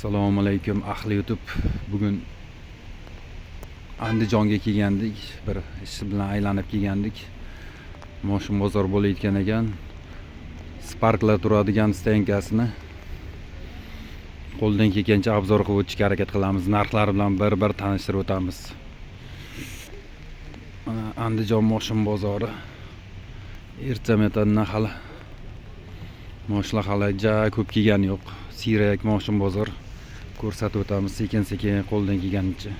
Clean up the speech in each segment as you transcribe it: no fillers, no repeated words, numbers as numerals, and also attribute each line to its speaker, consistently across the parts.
Speaker 1: Assalomu alaykum ahli YouTube. Bugun Andijonga kelgandik. Bir ish bilan aylanib kelgandik. Moshin bozor bo'layotgan ekan. Sparklar turadigan stankasini qo'ldan kelgancha obzor qilib o'tishga harakat qilamiz. Narxlari bilan bir tanishtirib o'tamiz. Mana Andijon moshin bozori. Ertametandan hali moshlar hali ko'p kelgani yo'q. Siyrak moshin bozor ko'rsatib o'tamiz sekin-sekin qo'ldan kelganicha.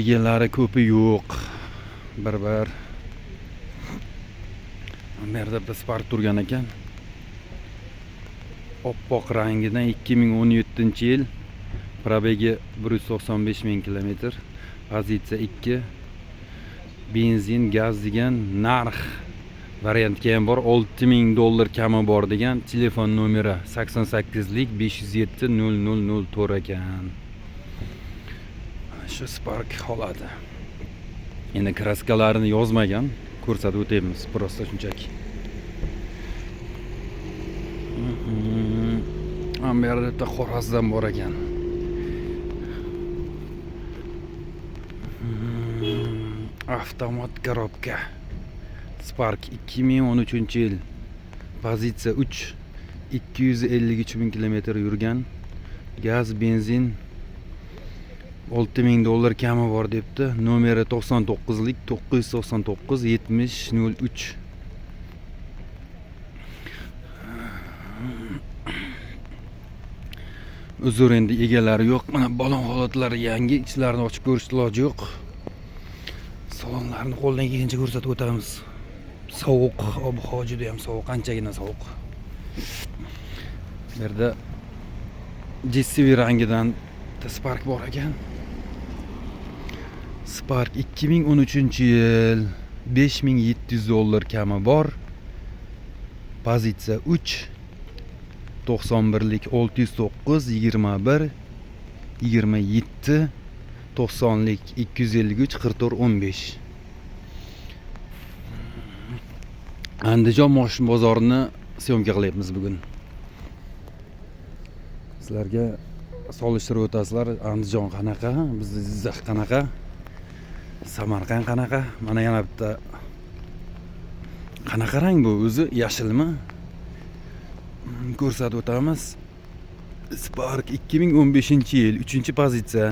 Speaker 1: Egalari ko'pi yo'q. Bir bu yerda bitta Spark turgan ekan. Oppoq rangidan 2017-yil. Probegi 195 ming kilometr. Pozitsiya 2. Benzin, gaz degan narx variantga ham bor. $6000 kami bor degan telefon nomeri 88lik 507 0004 ekan. Shu Spark holati. Endi kraskalarini yozmagan, ko'rsatib o'tamiz. Prosta shunchaki. Bu yerda Xorazmdan bor ekan. Avtomat korobka. Spark 2013-yil. Pozitsiya 3. 253 ming kilometr yurgan. Gaz, benzin $6000 kami bor debdi. Nomeri 99lik 999 70 03. Uzr, endi egalari yo'q. Mana balon holatlari yangi, ichlarini ochib ko'rish iloji yo'q. Salonlarni qo'ldan kelgancha ko'rsatib o'tamiz. Sovuq, ob-havo juda ham sovuq, qanchagina sovuq. Bu yerda JCV rangidan Spark bor ekan. Spark 2013-yil $5700 kami bor. Pozitsiya 3. 91lik 609 21 27 90lik 253 44 15. Andijon moshin bozorini syomka qilyapmiz bugun. Sizlarga solishtirib o'tasizlar. Andijon qanaqa, bizning Jizzax qanaqa, Samarqand qanaqa. Mana yana bitta qanaqa rang bu, o'zi yashilmi? Ko'rsatib o'tamiz. Spark 2015-yil 3-pozitsiya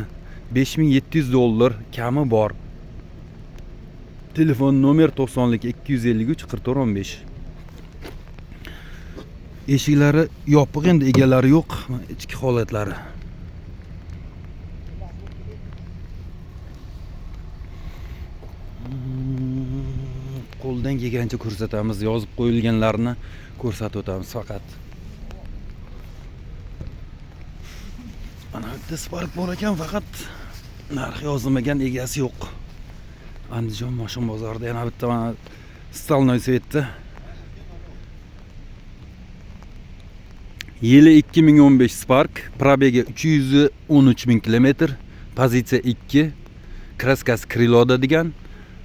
Speaker 1: $5700 kami bor. Telefon nomer 90lik 253 44 15. Eshiklari yopiq, endi egalari yo'q. Ichki holatlari. Qo'ldan kelgancha ko'rsatamiz, yozib qo'yilganlarni ko'rsatib o'tamiz faqat. Ana bitta Spark bor ekan, faqat narx yozilmagan, egasi yo'q. Andijon moshin bozorida yana bitta mana Stalnoy svetda. Yili 2015 Spark, probegi 313 ming kilometr, pozitsiya 2, kraskasi Kriloda degan,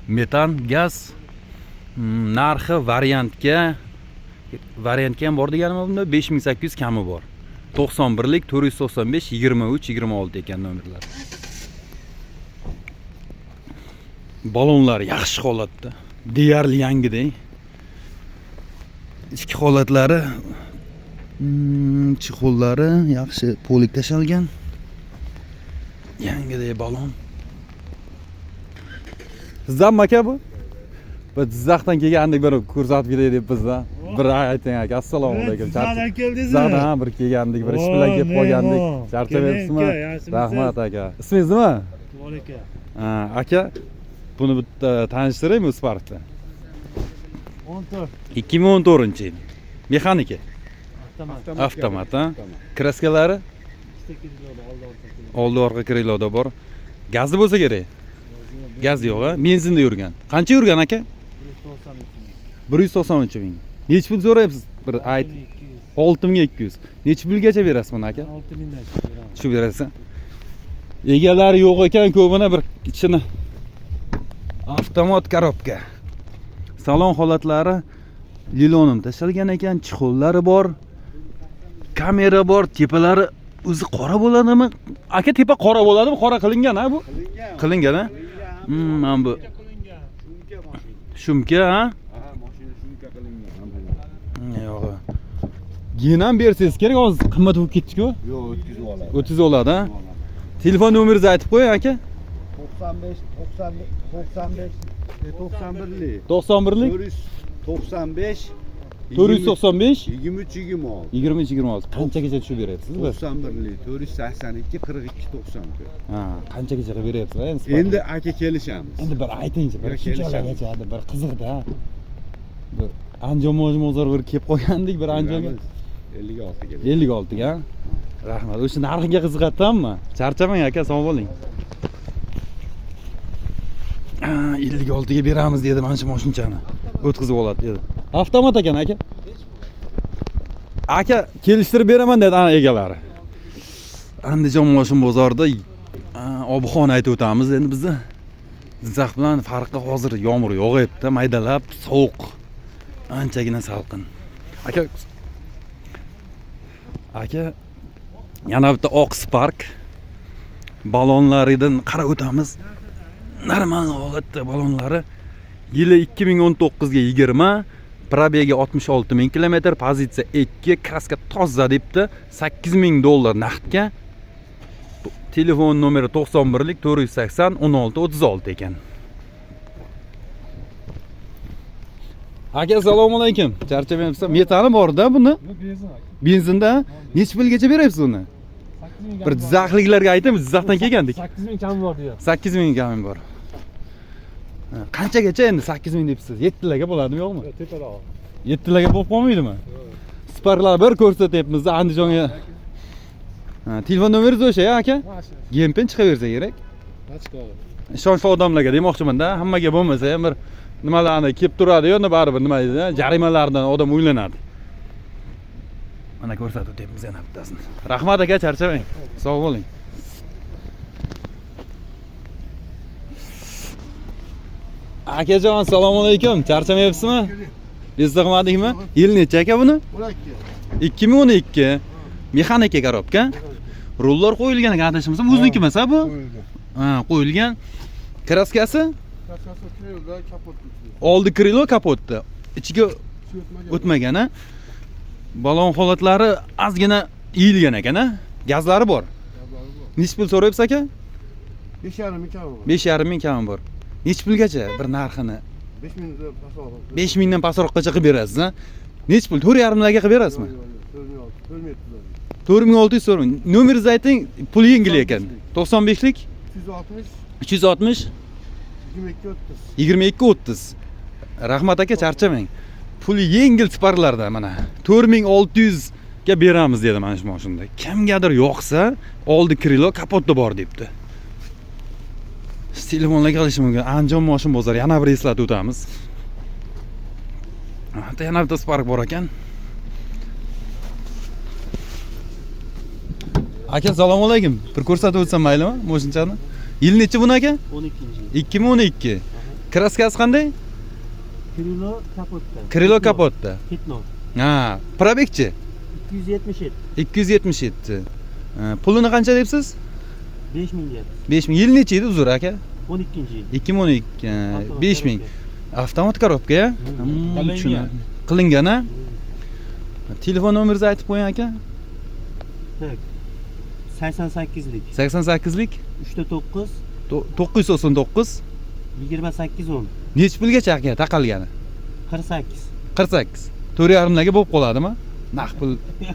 Speaker 1: metan, gaz, narxi variantga ham bor deganimda bunda 5800 kami bor. 91lik 495 23 26 ekan nomerlar. Balonlar yaxshi holatda. Deyarli yangiday. Ichki holatlari, chexollari yaxshi polik tashalgan. Yangiday balon. Sizdan aka bu? Biz Jizzaxdan kelgandik, bir ko'rsatib ketay deb bizda. Bir ayting aka. Assalomu alaykum.
Speaker 2: Jizzaxdan keldingizmi?
Speaker 1: Jizzaxdan bir kelgandik, bir ish bilan kelib qolgandik. Charchamayapsizmi? Rahmat aka. Ismingiz nima?
Speaker 2: Bor aka.
Speaker 1: Aka, buni bitta tanishtiraymi Sparkda?
Speaker 2: 14.
Speaker 1: 2014-yil. Mexanika.
Speaker 2: Avtomat.
Speaker 1: Avtomat, Kraskalari
Speaker 2: Oldi
Speaker 1: orqa kriloda bor. Gazi bo'lsa kerak. Gaz yo'q, benzinda yurgan. Qancha yurgan aka? 193 ming. Necha pul so'rayapsiz? Bir ayt. 6200. Necha pulgacha berasiz buni aka?
Speaker 2: 6000dan
Speaker 1: Shu berasiz. Egalari yo'q ekan, ko'pini bir ichini avtomat korobka. Salon holatlari lilonim tashalgan ekan, chixollari bor, kamera bor, tepalari o'zi qora bo'ladimi? Aka tepa qora bo'ladimi? Qora qilingan ha bu? Qilingan ha? Mana bu shumka ha?
Speaker 3: Ha, mashina shunga qilingan.
Speaker 1: Yo'q. Keyin ham bersangiz kerak, hozir qimmat bo'lib ketdi-ku.
Speaker 3: Yo'q, o'tkazib oladi.
Speaker 1: O'ttiz oladi ha? Telefon nomeringizni aytib qo'ying aka.
Speaker 3: 95 91lik
Speaker 1: 91lik
Speaker 3: 495
Speaker 1: 495
Speaker 3: 23 26
Speaker 1: 23-26. Qanchagacha tushib beryapsiz biz?
Speaker 3: 91lik 482 42 94.
Speaker 1: Ha, qanchagacha qilib beryapsiz endi?
Speaker 3: Endi aka kelishamiz.
Speaker 1: Endi bir aytingchi, bir
Speaker 3: Yo'q,
Speaker 1: shunchalargacha bir qiziqda. Bir Andijon mozor bir kelib qolgandik, bir Andijonga
Speaker 3: 56 keladi.
Speaker 1: 56 ga. Rahmat. O'sha narxiga qiziqatdanmi? Charchamang aka, sog' bo'ling. 56 ga beramiz dedi mana shu mashinchani. O'tkazib oladi dedi. Avtomat ekan aka. Aka kelishtirib beraman dedi ana egalari. Andijon moshin bozorida ob-havoni aytib o'tamiz endi bizni. Jizzax bilan farqi hozir yomg'ir yog'yapti, maydalab, sovuq. Anchagina salqin. Aka yana bitta oq Spark balonlaridan qarab o'tamiz. Normal holatda balonlari yili 2019 ga 20, probegi 66 ming kilometr, pozitsiya 2, kraska toza debdi, $8,000 naqdga. Telefon nomeri 91lik 480 16 36 ekan. Aka assalomu alaykum. Charchamayapsiz? Metani bor-da buni?
Speaker 2: Benzin.
Speaker 1: Benzinda? Necha pulgacha beryapsiz uni? Bir Jizzaxliklarga aytamiz, Jizzaxdan kelgandik.
Speaker 2: 8000 kami bor deyapti.
Speaker 1: 8000 kami bor. Qanchagacha endi 8000 debsiz? 7 larga bo'ladimi, yo'qmi?
Speaker 2: Teparoq.
Speaker 1: 7 larga bo'lib qolmaydimi? Sparklar bir ko'rsatyapmiz Andijonga. Telefon nomeringiz o'sha aka? Gempen chiqaversa kerak. Ishonchli odamlarga demoqchiman-da, hammaga bo'lmasa ham bir nimalarni kelib turadi-yu, baribir nima deydi, jarimalardan odam o'ylanadi. Mana ko'rsatib o'tyapmiz yana bittasini. Rahmat aka, charchamang. Sog' bo'ling. Akajon, assalomu alaykum. Charchamayapsizmi? Bezdiqmadingmi? Yil necha aka buni?
Speaker 3: 12.
Speaker 1: 2012. Mexanika korobka. Rullar qo'yilgan ekan, adashmasam, o'ziniki emas bu? Ha, qo'yilgan. Kraskasi?
Speaker 3: Kraskasi krilo, kapot.
Speaker 1: Oldi krilo, kapotda. Ichiga o'tmagan ha. Balon holatlari ozgina yeyilgan ekan ha. Gazlari bor. Necha pul so'rayapsiz aka?
Speaker 3: 5,5 ming kami bor.
Speaker 1: 5,5 ming kami bor. Necha pulgacha bir narxini?
Speaker 3: 5 mingdan pastroq.
Speaker 1: 5 mingdan pastroqgacha qilib berasiz ha. Necha pul? 4,5 larga qilib berasizmi? 4600 so'rang. Nomeringizni ayting, pul yengil ekan. 95lik
Speaker 3: 360
Speaker 1: 360
Speaker 3: 22 30.
Speaker 1: 22 30. Rahmat aka, charchamang. Puli yengil Sparklardan mana 4600 ga beramiz dedi mana shu mashinada. Kimgadir yoqsa, oldi krilo, kapotda bor debdi. Telefonlarga qilish mumkin. Andijon moshin bozori yana bir eslatib o'tamiz. Hatta yana bitta Spark bor ekan. Aka assalomu alaykum. Bir ko'rsatib o'tsam maylimi mashinchani? Yil necha buni aka?
Speaker 2: 12-yil.
Speaker 1: 2012. Kraskasi qanday?
Speaker 2: Krilo kapotda.
Speaker 1: Krilo kapotda.
Speaker 2: Ketno.
Speaker 1: Ha, probegchi
Speaker 2: 277.
Speaker 1: 277. Pulini qancha debsiz?
Speaker 2: 5000 deyapti.
Speaker 1: 5000. Yil necha edi uzr aka?
Speaker 2: 12-yil.
Speaker 1: 2012. 5000. Avtomat korobka ya? Qilingan ha? Telefon nomeringizni aytib qo'ying aka.
Speaker 2: 88lik
Speaker 1: 88lik
Speaker 2: 3-9
Speaker 1: 999
Speaker 2: 28-10
Speaker 1: necha pulgacha aka taqalgani?
Speaker 2: 48.
Speaker 1: 48. 4,5 larga bo'lib qoladimi? Naq pul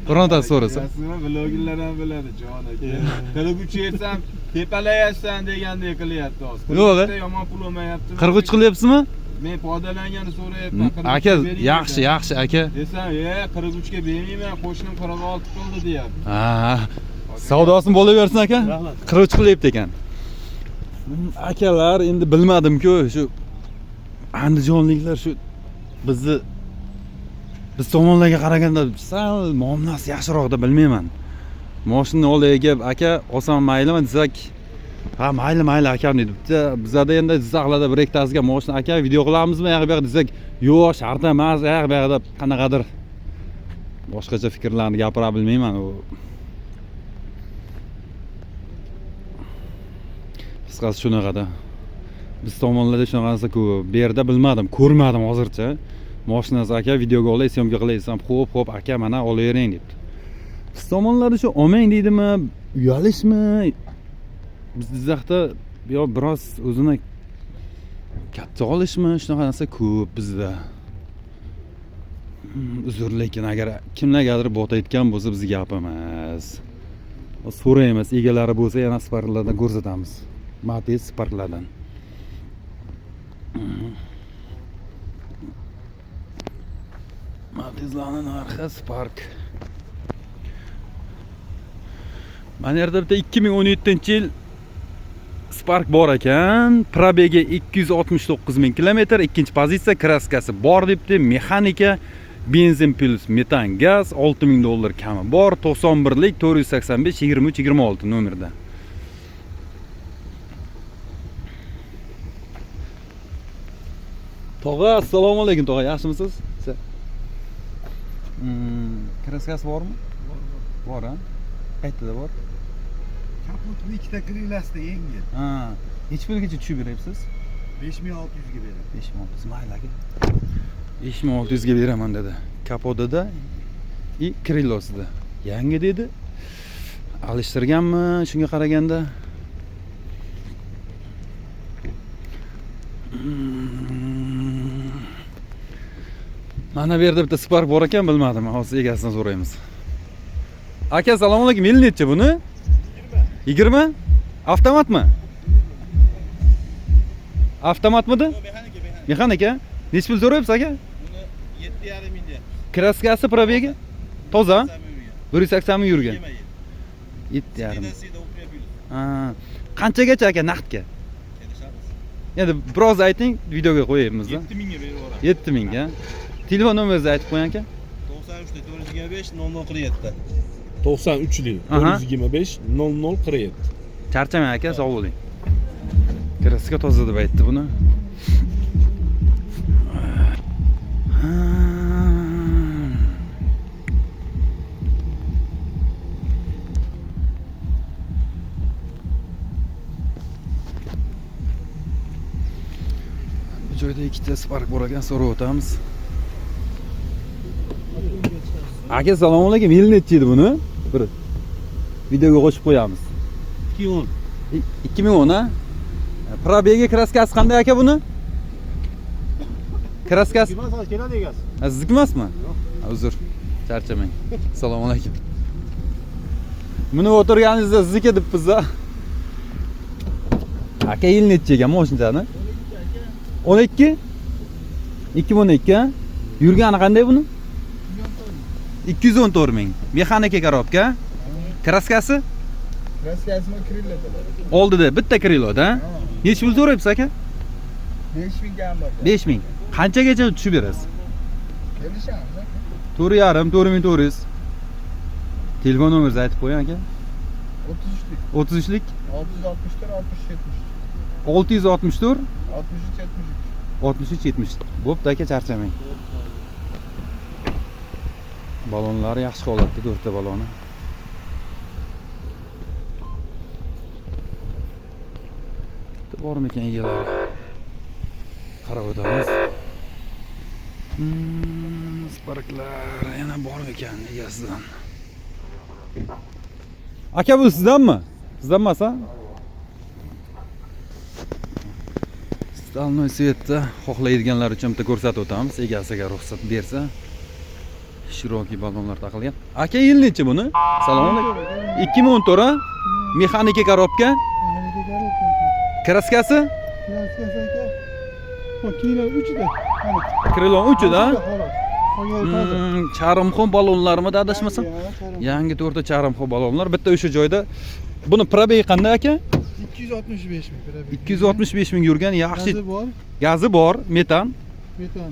Speaker 1: birontasi so'rasa.
Speaker 3: Vloginglar ham biladi jon aka. Qirg'uchi yersam tepalayapsan degandek qilyapti hozir.
Speaker 1: Yo'q.
Speaker 3: Yomon pul olmayapti.
Speaker 1: Qirg'uch qilyapsizmi?
Speaker 3: Men foydalanganini so'rayapman.
Speaker 1: Aka, yaxshi aka.
Speaker 3: Desam, qirg'uchga bermayman, qo'shnim 46 qildi deyapti.
Speaker 1: Ha. Savdosini bo'laversin aka. Qirg'uch qilyapti ekan. Akalar endi bilmadim-ku, shu andijonliklar shu biz tomonlarga qaraganda sal muomalasi yaxshiroqda bilmayman. Mashinani olay aka, olsam maylimi desak, ha mayli akam dedi. Bizda endi Jizzaxlarda bir ikkitasiga mashina aka video qilamizmi, yo'q bu yoqda desak, yo'q, shart emas, yo'q bu yoqda qanaqadir boshqacha fikrlarni gapira bilmayman. Qisqasi shunaqada. Biz tomonlarda shunaqasi ko'p. Bu yerda bilmadim, ko'rmadim hozircha. Mashinasi aka videoga olay, syomka qilay desam, xo'p, aka mana olavering debdi. Biz tomonlarda shu olmang deydimi, uyalishmi? Biz Jizzaxda yo biroz o'zini katta olishmi, shunaqa narsa ko'p bizda. Uzr, lekin agar kimlargadir botayotgan bo'lsa bizga gap emas. So'raymiz, egalari bo'lsa yana Sparklardan ko'rsatamiz. Matiz Sparklardan. Matizlarning narxi Spark. Mana yerda bitta 2017-yil Spark bor ekan. Probegi 269 ming kilometr, ikkinchi pozitsiya, kraskasi bor debdi, mexanika, benzin plus metan gaz, $6000 kami bor, 91lik 485 23 26 nomerda. Tog'a, assalomu alaykum tog'a, yaxshimisiz? Kraskasi bormi? Bor, ha? Qayerda bor?
Speaker 4: Kapotni ikkita krilasida yengil.
Speaker 1: Ha, necha pulgacha tushib beryapsiz?
Speaker 4: 5600 ga beraman.
Speaker 1: 5600 mayli aka. 5600 ga beraman dedi. Kapotida и krillosida. Yangi dedi. Alishtirganmi shunga qaraganda? Mana bu yerda bitta Spark bor ekan, bilmadim. Hozir egasidan so'raymiz. Aka, assalomu alaykum. Yil necha buni? 20? Avtomatmi? Avtomatmidi? Mexanika. Necha pul so'rayapsiz aka?
Speaker 4: Buni 7,5 ming deyapmiz.
Speaker 1: Kraskasi probegi toza? 180 ming yurgan. 7,5.
Speaker 4: Sida o'qiyapmiz.
Speaker 1: Ha. Qanchagacha aka naqdga?
Speaker 4: Kelishamiz.
Speaker 1: Endi biroz ayting, videoga qo'yamiz.
Speaker 4: 7 mingga berib yuboramiz.
Speaker 1: 7 ming ga. Telefon nomeringizni aytib qo'ying aka.
Speaker 4: 93 425 0047.
Speaker 5: 93lik
Speaker 1: Aha.
Speaker 5: 425 0047.
Speaker 1: Charchamang aka, sog' bo'ling. Kraska toza deb aytdi buni. Bu joyda ikkita Spark bor ekan, so'rab o'tamiz. Aka, assalomu alaykum. Yil necha edi buni? Bir videoga qo'shib qo'yamiz.
Speaker 2: 2010.
Speaker 1: 2010 ha? Probegi kraskasi qanday aka buni? Kraskasi
Speaker 2: Keladi egasi.
Speaker 1: sizniki emasmi? Yo'q. Uzr. Charchamang. Assalomu alaykum. Buni o'tirganingizda sizniki debmiz-a. Aka, yil necha ekan mashinani? 12? 2012 ha? Yurgani qanday buni? 214 ming. Mexanika korobka. Kraskasi?
Speaker 4: Kraskasini krillada bor.
Speaker 1: Oldida bitta krilloda. Necha pul so'rayapsiz aka?
Speaker 4: 5 ming ham bor.
Speaker 1: 5 ming. Qanchagacha tushib berasiz?
Speaker 4: Kelishamiz.
Speaker 1: 4,5, 4400. Telefon nomeringizni aytib qo'ying aka.
Speaker 4: 33lik
Speaker 1: 33lik
Speaker 4: 664
Speaker 1: 664
Speaker 4: 670 63
Speaker 1: 63
Speaker 4: 73.
Speaker 1: 70. Bo'pti aka, charchamang. Balonlari yaxshi holatda, 4 ta baloni. Bormi ekan egalari? Qarab o'tamiz. Sparklar yana bormi ekan egasidan? Aka, bu sizdanmi? Sizdan emas, ha? Stalnoy svetda xohlaydiganlar uchun bitta ko'rsatib o'tamiz, egasiga ruxsat bersa. Shiroki balonlar taqilgan. Aka, yil necha buni? Assalomu alaykum. 2014 ha? Mexanika korobka. Kraskasi?
Speaker 4: Kraskasi aka. Kilo 3da.
Speaker 1: Krilon 3da. Charmxon balonlarmi adashmasam? Yangi 4 ta charmxon balonlar, bitta o'sha joyda. Buni probegi qanday aka?
Speaker 4: 265 ming.
Speaker 1: 265 ming yurgan, yaxshi.
Speaker 4: Gazi bor.
Speaker 1: Gazi bor, metan.
Speaker 4: Metan.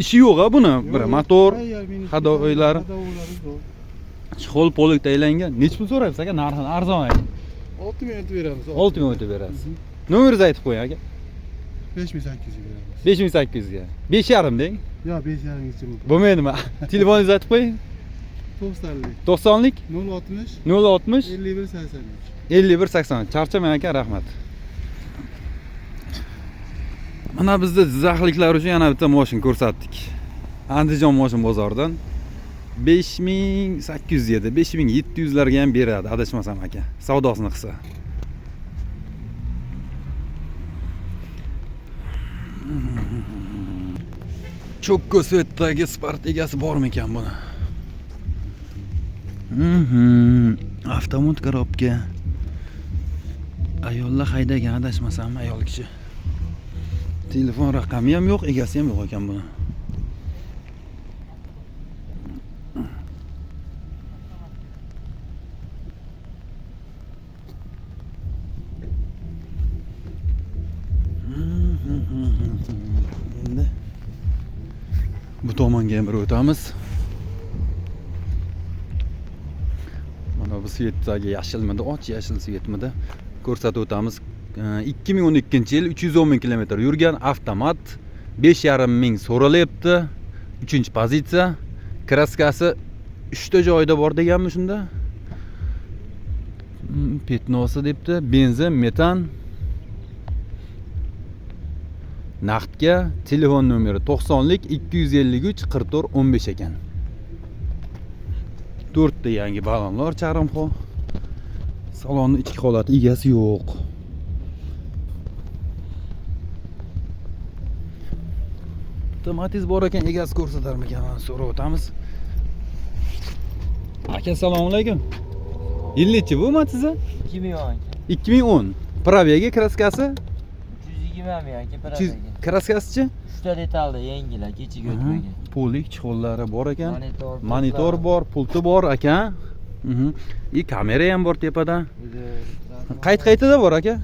Speaker 1: Ishi yo'q a buni. Bir motor, hadovoylari, chexol polik taylangan. Necha pul so'rayapsiz aka? Narxini arzon ayting.
Speaker 4: 6 ming o'tib beramiz.
Speaker 1: 6 ming o'tib berasiz. Nomeringizni aytib qo'ying aka.
Speaker 4: 5800 ga beramiz.
Speaker 1: 5800 ga. 5,5 deng.
Speaker 4: Yo, 5,5 gacha bo'ldi.
Speaker 1: Bo'lmaydimi? Telefoningizni aytib qo'ying.
Speaker 4: 90'lik.
Speaker 1: 90'lik
Speaker 4: 060
Speaker 1: 060
Speaker 4: 51 83.
Speaker 1: 51 80. Charchamang aka, rahmat. Mana bizda jizzaxliklar uchun yana bitta mashina ko'rsatdik. Andijon mashina bozoridan 5807, 5700 larga ham beradi, adashmasam aka. Savdosini qilsa. Chokko svetdagi Spark egasi bormi ekan buni? Avtomat korobka. Ayollar haydagan, adashmasam, ayol kishi. Telefon raqami ham yo'q, egasi ham yo'q ekan buni. Endi bu tomonga ham bir o'tamiz. Mana bu svetdagi yashilmidi, och yashil svetmidi ko'rsatib o'tamiz. 2012-yil 310 ming kilometr yurgan avtomat, 5,5 ming so'ralyapti. 3-pozitsiya. Kraskasi 3 ta joyda bor deganmi shunda? Petnosi debdi, benzin, metan. Naqdga telefon nomeri 90lik 253 44 15 ekan. 4 ta yangi balonlar charimxo. Salonning ichki holati, egasi yo'q. Matiz bor ekan, egasi ko'rsatarmikan? So'rab o'tamiz. Aka, assalomu alaykum. Yillichi bu Matizda?
Speaker 6: 2010.
Speaker 1: 2010. Probegi kraskasi
Speaker 6: 320 ming aka, paraga.
Speaker 1: kraskasichi?
Speaker 6: 3 ta detalda yangilar, kechiga o'tmagan.
Speaker 1: Polik chiqollari bor ekan.
Speaker 6: Monitor
Speaker 1: bor, pulti bor aka. Kamera ham bor tepada. Qayt-qaytida bor aka.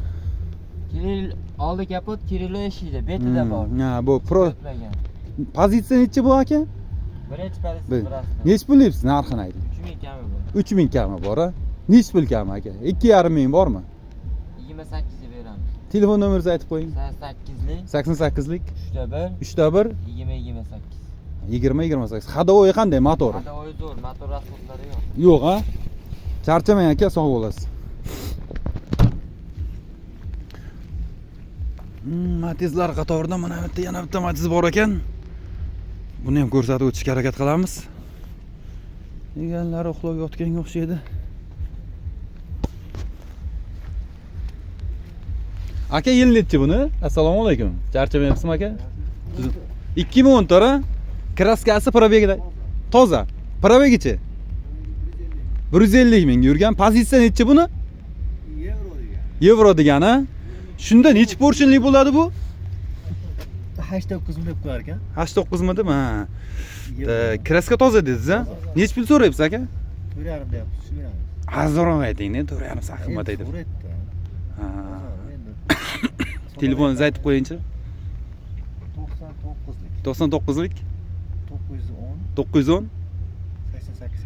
Speaker 6: Kiril oldi kapot, kirilo eshikda, betida bor.
Speaker 1: Ha, bu pro.
Speaker 6: O'tmagan.
Speaker 1: Pozitsiya nechi bu aka?
Speaker 6: Birinchi pozitsiya birasida.
Speaker 1: Nech pul deysiz, narxini ayting.
Speaker 6: 3000 kami bor.
Speaker 1: 3000 kami bor, a? Nech pul kami aka? 2,5 ming bormi?
Speaker 6: 28 ga beramiz.
Speaker 1: Telefon nomeringizni aytib qo'ying.
Speaker 6: 88lik
Speaker 1: 88lik
Speaker 6: 3
Speaker 1: 3
Speaker 6: 20 28.
Speaker 1: 20-28. Hadovoy qanday motor?
Speaker 6: Hada oy zo'r, motor rasxodlari yo'q.
Speaker 1: Yo'q, a? Charchamang aka, sog' bo'lasiz. Matizlar qatorida mana bitta yana bitta Matiz bor ekan. Buni ham ko'rsatib o'tishga harakat qilamiz. Egalari uxlab yotganga o'xshaydi. Aka, yil nechi buni? Assalomu alaykum. Charchamayapsizmi aka? 2010 tora. Kraskasi probegida. Toza. Probegichi? 150 ming yurgan. Pozitsiya nechi buni? Yevro degani. Shunda nechi portionlik bo'ladi bu?
Speaker 2: 8-9 ming deb qo'yar ekan.
Speaker 1: 8-9 midimi? Ha. Kraska toza dedingiz, a? Nechi pul so'rayapsiz aka?
Speaker 2: 4,5 deyapsiz, shu beramiz.
Speaker 1: Arzonroq ayting-da, 4,5 sal qimmat aytib.
Speaker 2: So'rayapti.
Speaker 1: Ha. Telefoningizni aytib qo'ying-chi.
Speaker 2: 99lik
Speaker 1: 99lik
Speaker 2: 910
Speaker 1: 910
Speaker 2: 88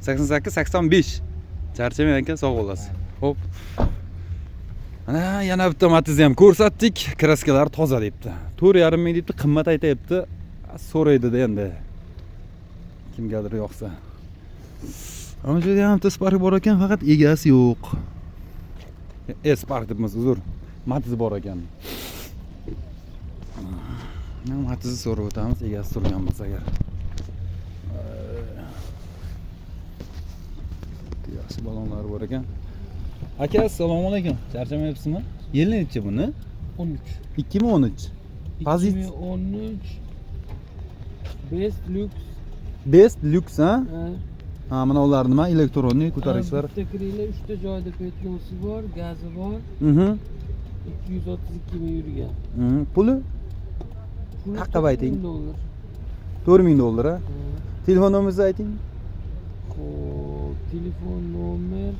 Speaker 2: 85.
Speaker 1: 88 85. Charchamang aka, sog' bo'lasiz. Xo'p. Ana yana bitta Matizni ham ko'rsatdik. Kraskalar toza debdi. 4,5 ming debdi, qimmat aytayapti. So'raydi-da endi. Kimgadir yoqsa. Ana shu yerda ham bitta Spark bor ekan, faqat egasi yo'q. Spark debmiz, uzr. Matiz bor ekan. Men Matizni so'rab o'tamiz, egasi turgan bo'lsa agar. Yaxshi balonlar bor ekan. Aka, assalomu alaykum. Charchamayapsizmi? Yil nechi buni?
Speaker 6: 13.
Speaker 1: 2013. Pozitsiya
Speaker 6: 2013 Best Lux.
Speaker 1: Best Lux, ha? Ha, mana ular nima? Elektronik ko'targichlar.
Speaker 6: Bitta kirila 3 ta joyda petnosi bor, gazi bor. 232 ming yurgan.
Speaker 1: Puli? Taqib ayting. $4,000, ha? Telefon nomeringizni ayting.
Speaker 6: Xo'p, telefon nomer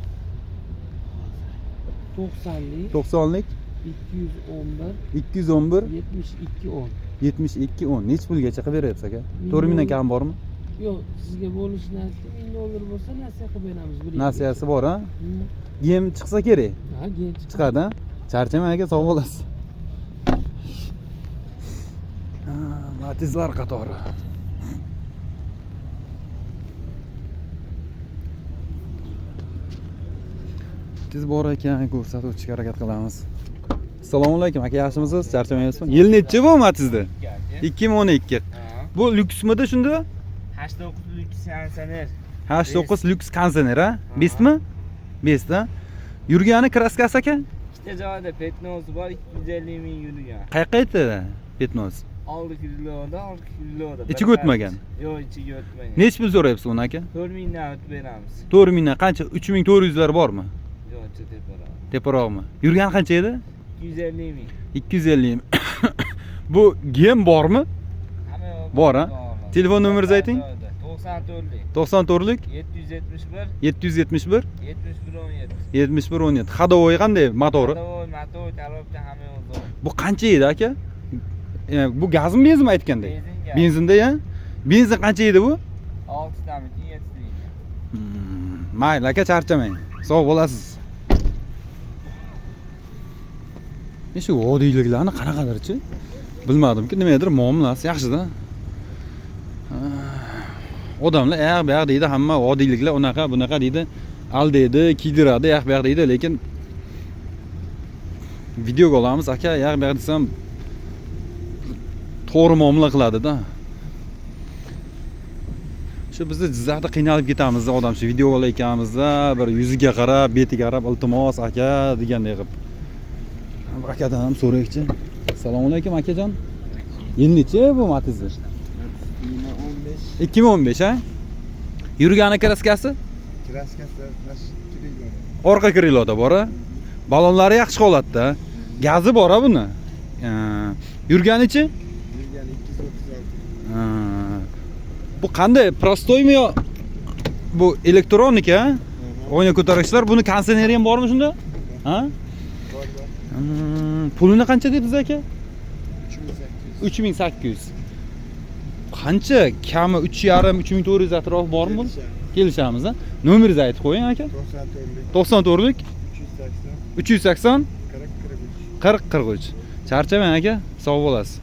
Speaker 6: 90lik
Speaker 1: 90lik
Speaker 6: 211
Speaker 1: 211
Speaker 6: 7210.
Speaker 1: 7210. Nech pulgacha qilib beryapsiz aka? 4 mingdan kam bormi?
Speaker 6: Yo'q, sizga bo'lishini aytdim. $1000 bo'lsa nasiya qilib beramiz.
Speaker 1: Nasiyasi bor, ha? Gem chiqsa kerak.
Speaker 6: Ha, gem
Speaker 1: Chiqadi, ha? Charchamang aka, sog' bo'lasiz. Matizlar qatori. Matiz bor ekan, ko'rsatuvchiga harakat qilamiz. Assalomu alaykum aka, yaxshimisiz? Charchamayapsizmi? Yil nechi bu Matizda? 2012. Bu lyuksmidi shunda?
Speaker 3: 89 lyuks kondisioner.
Speaker 1: 89 lyuks kondisioner ha? Bestmi? Best ha? Yurgani kraskasi aka?
Speaker 3: Ikkita joyda petnosi bor, 250 ming yurgan.
Speaker 1: Qayerqa aytdi? Petnos.
Speaker 3: Oldi kiloda.
Speaker 1: İchiga o'tmagan?
Speaker 3: Yo'q, ichiga o'tmagan.
Speaker 1: Necha pul so'rayapsiz uni aka?
Speaker 3: 4000 dan o'tib beramiz.
Speaker 1: 4000 dan qancha? 3400 lar bormi?
Speaker 3: Yo'q, teparoq.
Speaker 1: Teparoqmi? Yurgani qancha edi?
Speaker 3: 250 ming.
Speaker 1: 250 ming. Bu gem bormi?
Speaker 3: Hamma yoq
Speaker 1: Bor ha? Telefon nomeringizni ayting.
Speaker 3: 94lik
Speaker 1: 94lik
Speaker 3: 771
Speaker 1: 771
Speaker 3: 7117.
Speaker 1: 7117. Hadovoy qanday motori?
Speaker 3: Hadovoy, motor, korobka hamma yo'q.
Speaker 1: Bu qancha edi aka? Bu gazmi benzinmi aytganda?
Speaker 3: Benzin gaz.
Speaker 1: Benzinda ya? Benzin qancha edi bu?
Speaker 3: 6 tami 7 lik.
Speaker 1: Mayli aka, charchamang. Sog' bo'lasiz. Shu odiyliklarni qanaqadirchi? Bilmadimki, nimagadir muomalasi yaxshi-da. Odamlar ayaq bu yoq deydi, hamma odiyliklar unaqa bunaqa deydi, aldaydi, kiydiradi, ayaq bu yoq deydi, lekin videoga olamiz aka, ayaq bu yoq desam to'g'ri muomala qiladi-da. Shu bizni Jizzaxda qiynalib ketamiz odam, shu video olayotganimizda bir yuziga qarab, betiga qarab, iltimos aka degandek qilib. Bu akadan ham so'raychi. Assalomu alaykum akajon. Yil necha bu Matizda? 2015 ha? Yurgani kraskasi?
Speaker 4: Kraskasi
Speaker 1: Orqa kriloda bor ha? Balonlari yaxshi holatda. Gazi bor ha buni. Yurganichi?
Speaker 4: yurgani 236.
Speaker 1: Bu qanday? Prostoymi yo? Bu elektronika ha? Oyna ko'targichlar, buni kondisioneri ham bormi shunda? Ha?
Speaker 4: Bor.
Speaker 1: Pulini qancha dedingiz aka?
Speaker 4: 3800.
Speaker 1: 3800. Qancha? Kami 3,5-3400 atrof bormi? Kelishamiz ha. Nomeringizni aytib qo'ying aka.
Speaker 4: 94lik
Speaker 1: 94lik
Speaker 4: 380
Speaker 1: 380
Speaker 4: 40 43.
Speaker 1: 40 43. Charchamang aka, sog' bo'lasiz.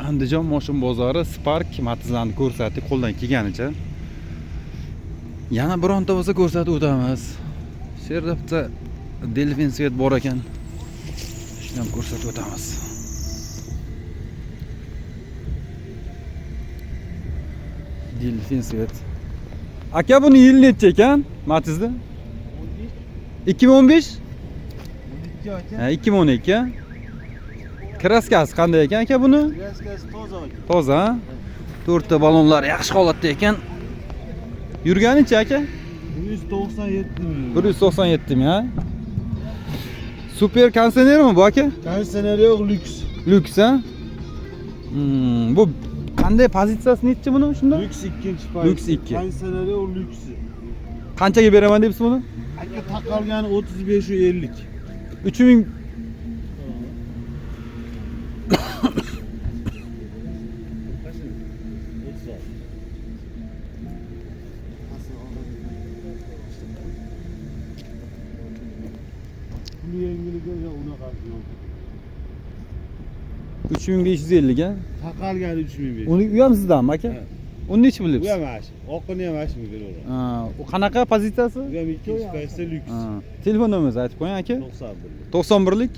Speaker 1: Andijon moshin bozori Spark Matizlarni ko'rsatdik qo'ldan kelganicha. Yana bironta bo'lsa ko'rsatib o'tamiz. Shu yerda bitta Delfin svet bor ekan. Shuni ham ko'rsatib o'tamiz. Delfin svet. Aka buni yil necha ekan Matizda? 2015? 2012. Kraskasi qanday ekan aka buni?
Speaker 2: Kraskasi toza.
Speaker 1: Toza. 4 ta balonlar yaxshi holatda ekan. Yurganicha aka?
Speaker 2: 197 ming.
Speaker 1: 197 mi ha? Super kondisionermi bu aka?
Speaker 2: Kondisioner yo'q, lyuks.
Speaker 1: Lyuks ha? Bu qanday pozitsiyasi nechi buni shunda?
Speaker 2: Lyuks 2-chi
Speaker 1: Lyuks 2.
Speaker 2: Kondisioner yo'q, lyuksi.
Speaker 1: Qanchaga beraman debsiz buni?
Speaker 2: Aka taqalgani 35 u 50.
Speaker 1: 3000
Speaker 2: Puli yengiliga unaqa yo'q.
Speaker 1: 3550 ga.
Speaker 2: Taqalgani 3500.
Speaker 1: Uni u ham sizdanmi aka? Uni nechi
Speaker 2: Bu
Speaker 1: bilyapsiz?
Speaker 2: ham ash. Oqini ham ash beraveradi.
Speaker 1: Ha, u qanaqa pozitsiyasi?
Speaker 2: Bu ham 2 space lyuks.
Speaker 1: Ha, telefon nomeringizni aytib qo'ying aka.
Speaker 2: 91.
Speaker 1: 91lik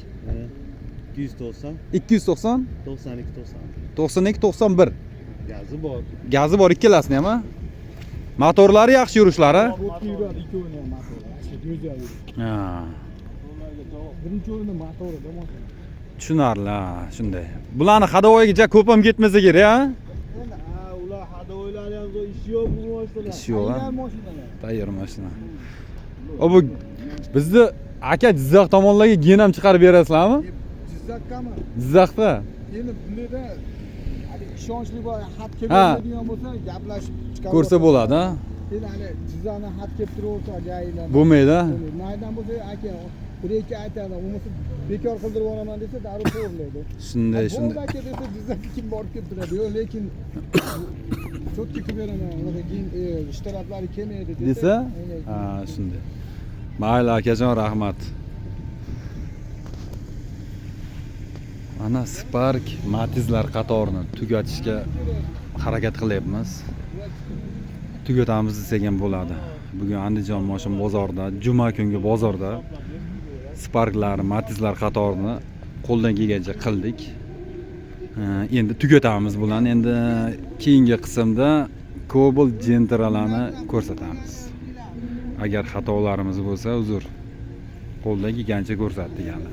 Speaker 2: 290
Speaker 1: 290
Speaker 2: 92 90.
Speaker 1: 92 91.
Speaker 2: Gazi bor.
Speaker 1: Gazi bor ikkalasini ham ha. Motorlari yaxshi yurishlari.
Speaker 4: O'tni yuradi, ikkovini ham motori. O'zi yuradi.
Speaker 1: Ha,
Speaker 4: Birinchi o'rinda motori da motor.
Speaker 1: tushunarli ha, shunday. Bularni hadovoyga ja ko'p ham ketmasa kerak ha.
Speaker 2: Endi ular hadovoylari ham zo'r ishi yo'q bu mashinalar.
Speaker 1: Ishi yo'q ha.
Speaker 4: Mashinalar.
Speaker 1: Tayyor mashina. Bu bizni aka Jizzax tomonlarga gen ham chiqarib berasizlarmi?
Speaker 4: Jizzaxdami?
Speaker 1: Jizzaxda.
Speaker 4: Endi bularda ishonchli bor, xat kelib
Speaker 1: Ha.
Speaker 4: beradigan bo'lsa, gaplashib chiqarib.
Speaker 1: Ko'rsa bo'ladi ha.
Speaker 4: Endi hali Jizzaxdan xat kelib turaversa, joylar.
Speaker 1: Bo'lmaydi ha.
Speaker 4: Maydan bo'lsa, aka, bir-ikki aytadi, bo'lmasa bekor qildirib yuboraman desa, darrov to'g'rilaydi.
Speaker 1: Shunday,
Speaker 4: Bo'ldi
Speaker 1: shunday.
Speaker 4: aka desa, Jizzaxga kim borib kelib turadi? Yo'q, lekin cho'tki qilib beraman, unaqa keyin ishtiroklari kelmaydi
Speaker 1: Desa? Ha, shunday. Mayli akajon, rahmat. Mana Spark Matizlar qatorini tugatishga harakat qilyapmiz. tugatamiz desak ham bo'ladi. Bugun Andijon moshin bozorida, juma kungi bozorda Sparklar, Matizlar qatorini qo'ldan kelgancha qildik. Endi tugatamiz bularni. Endi keyingi qismda Cobalt Gentra'larni ko'rsatamiz. Agar xatolarimiz bo'lsa, uzr. Qo'ldan kelgancha ko'rsatdik hali.